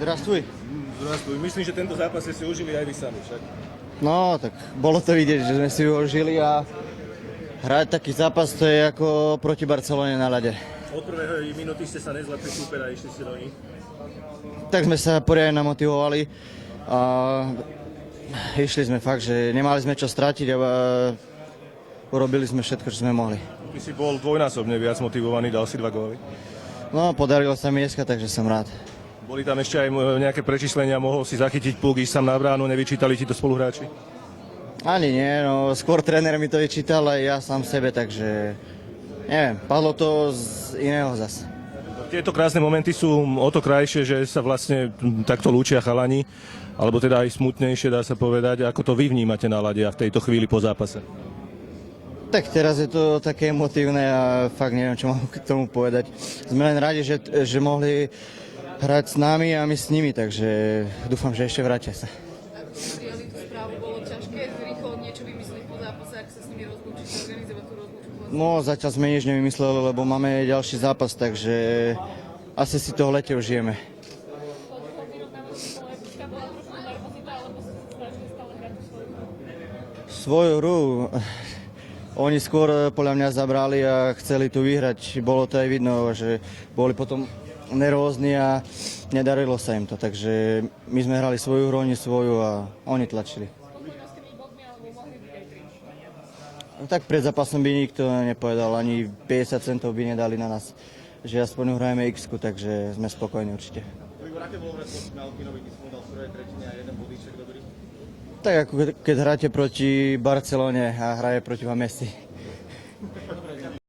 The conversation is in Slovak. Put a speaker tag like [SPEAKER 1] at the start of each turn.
[SPEAKER 1] Zdrastuj.
[SPEAKER 2] Zdrastuj. Myslím, že tento zápas ste si užili aj vy sami však.
[SPEAKER 1] No, tak bolo to vidieť, že sme si využili a hrať taký zápas to je ako proti Barcelone na ľade.
[SPEAKER 2] Od prvého minúty ste sa nezlapli súpera a išli ste do nich.
[SPEAKER 1] Tak sme sa poriadne namotivovali a išli sme fakt, že nemali sme čo stratiť a urobili sme všetko, čo sme mohli.
[SPEAKER 2] Ty si bol dvojnásobne viac motivovaný, dal si 2 góly.
[SPEAKER 1] No, podarilo sa mi dneska, takže som rád.
[SPEAKER 2] Boli tam ešte aj nejaké prečíslenia, mohol si zachytiť puk, ísť sám na bránu, nevyčítali ti to spoluhráči?
[SPEAKER 1] Ani nie, no skôr tréner mi to vyčítal aj ja sám sebe, takže neviem, padlo to z iného zase.
[SPEAKER 2] Tieto krásne momenty sú o to krajšie, že sa vlastne takto lúčia chalani, alebo teda aj smutnejšie, dá sa povedať. Ako to vy vnímate na ľade a v tejto chvíli po zápase?
[SPEAKER 1] Tak teraz je to také emotívne a fakt neviem, čo mám k tomu povedať. Sme len radi, že mohli hrať s nami a my s nimi, takže dúfam, že ešte vrátia sa.
[SPEAKER 3] Prijali tú správu, bolo ťažké rýchlo niečo vymyslieť po zápase, ak sa s nimi rozlúčiť, organizovať tú rozlúčku?
[SPEAKER 1] No, zatiaľ sme nič nevymysleli, lebo máme ďalší zápas, takže asi si to v lete užijeme. Svoju hru. Oni skôr podľa mňa zabrali a chceli tu vyhrať. Bolo to aj vidno, že boli potom nervózni a nedarilo sa im to. Takže my sme hrali svoju hru, oni svoju a oni tlačili. Tak pred zápasom by nikto nepovedal, ani 50 centov by nedali na nás, že aspoň uhrajeme X-ku, takže sme spokojní určite. Tak ako keď hráte proti Barcelone a hraje proti vám Messi.